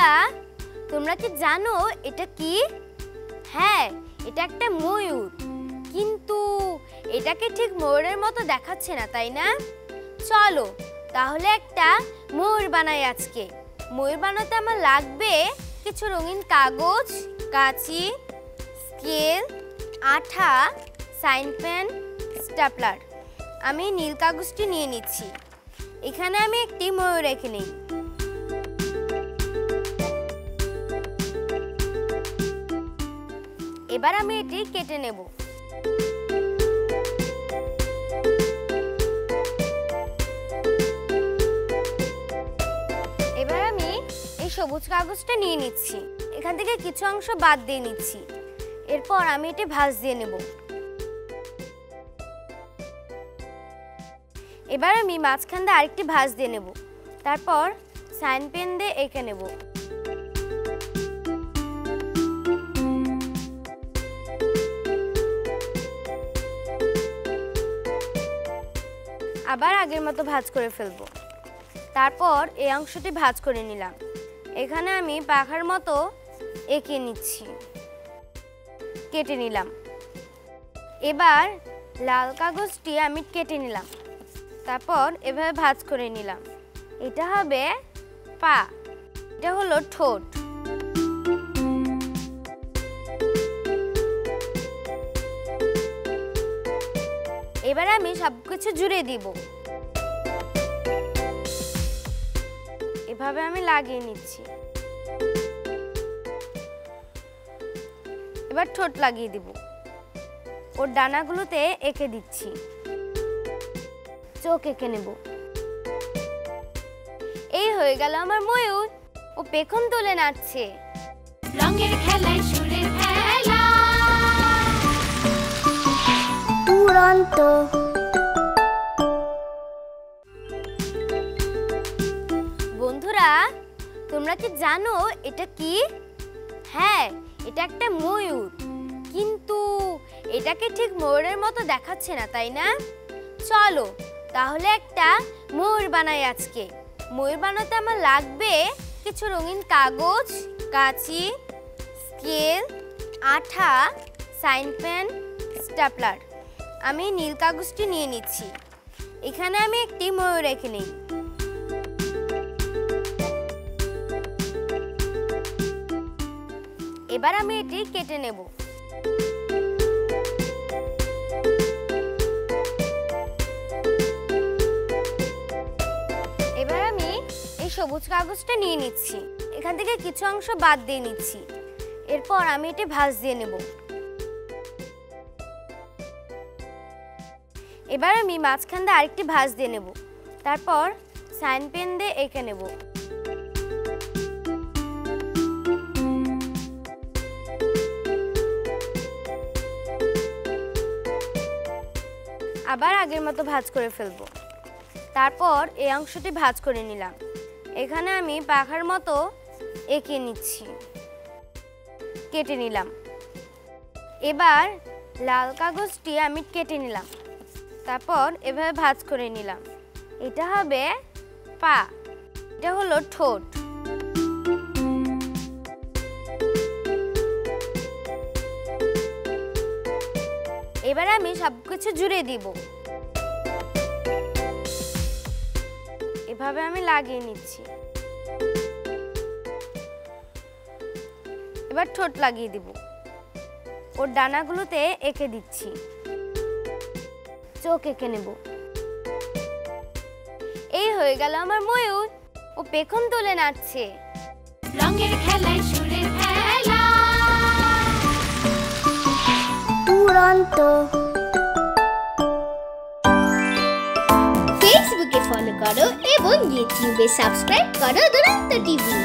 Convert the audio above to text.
বন্ধুরা তোমরা কি জানো এটা কি? হ্যাঁ, এটা একটা ময়ূর, কিন্তু এটাকে ঠিক ময়ূরের মতো দেখাচ্ছে না, তাই না? চলো তাহলে একটা ময়ূর বানাই আজকে। ময়ূর বানাতে আমার লাগবে কিছু রঙিন কাগজ, কাঁচি, স্কেল, আঠা, সাইন পেন, স্ট্যাপলার। আমি নীল কাগজটি নিয়ে নিচ্ছি। এখানে আমি একটি ময়ূর রেখে নিই। এবার আমি এটি কেটে নেব। এবার আমি এই সবুজ কাগজটা নিয়ে নিচ্ছি। এখান থেকে কিছু অংশ বাদ দিয়ে নিচ্ছি। এরপর আমি এটি ভাঁজ দিয়ে নেব। এবার আমি মাঝখান দিয়ে আরেকটি ভাঁজ দিয়ে নেব। তারপর সাইন পেন দিয়ে এঁকে নেব। আবার আগের মতো ভাঁজ করে ফেলব। তারপর এই অংশটি ভাঁজ করে নিলাম। এখানে আমি পাখার মতো এঁকে নিচ্ছি, কেটে নিলাম। এবার লাল কাগজটি আমি কেটে নিলাম। তারপর এভাবে ভাঁজ করে নিলাম। এটা হবে পা, এটা হলো ঠোঁট। এবার আমি সবকিছু জুড়ে দিব। এভাবে আমি লাগিয়ে নিচ্ছি। এবার ঠোঁট লাগিয়ে দিব। ওর ডানাগুলোতে এঁকে দিচ্ছি। চোখ এঁকে নেব। এই হয়ে গেল আমার ময়ূর। ও পেখম তুলে নাচছে। রঙের খেলায় সুরের খেলা। দুরন্ত। বন্ধুরা তোমরা কি জানো এটা কি? হ্যাঁ, এটা একটা ময়ূর, কিন্তু এটাকে ঠিক ময়ূরের মতো দেখাচ্ছে না, তাই না? চলো তাহলে একটা ময়ূর বানাই আজকে। ময়ূর বানাতে আমার লাগবে কিছু রঙিন কাগজ, কাঁচি, স্কেল, আঠা, সাইন পেন, স্ট্যাপলার। আমি নীল কাগজটি নিয়ে নিচ্ছি। এখানে আমি একটি ময়ূর রেখে নিই। এবার আমি এটি কেটে নেব। এবার আমি এই সবুজ কাগজটা নিয়ে নিচ্ছি। এখান থেকে কিছু অংশ বাদ দিয়ে নিচ্ছি। এরপর আমি এটি ভাঁজ দিয়ে নেব। এবার আমি মাঝখান দিয়ে আরেকটি ভাঁজ দিয়ে নেব। তারপর সাইন পেন দিয়ে এঁকে নেব। আবার আগের মতো ভাঁজ করে ফেলব। তারপর এই অংশটি ভাঁজ করে নিলাম। এখানে আমি পাখার মতো এঁকে নিচ্ছি, কেটে নিলাম। এবার লাল কাগজটি আমি কেটে নিলাম। তারপর এভাবে ভাঁজ করে নিলাম। এটা হবে পা, এটা হলো ঠোঁট। এবার আমি সবকিছু জুড়ে দিব। এভাবে আমি লাগিয়ে নিচ্ছি। এবার ঠোঁট লাগিয়ে দিব। ওর ডানাগুলোতে এঁকে দিচ্ছি। চোখ এঁকে নেব। এই হয়ে গেল আমার ময়ূর। ও পেখম তুলে নাচছে। রঙের খেলায় সুরের খেলা। দুরন্ত। ফেসবুকে ফলো করো এবং ইউটিউবে সাবস্ক্রাইব করো দুরন্ত টিভি।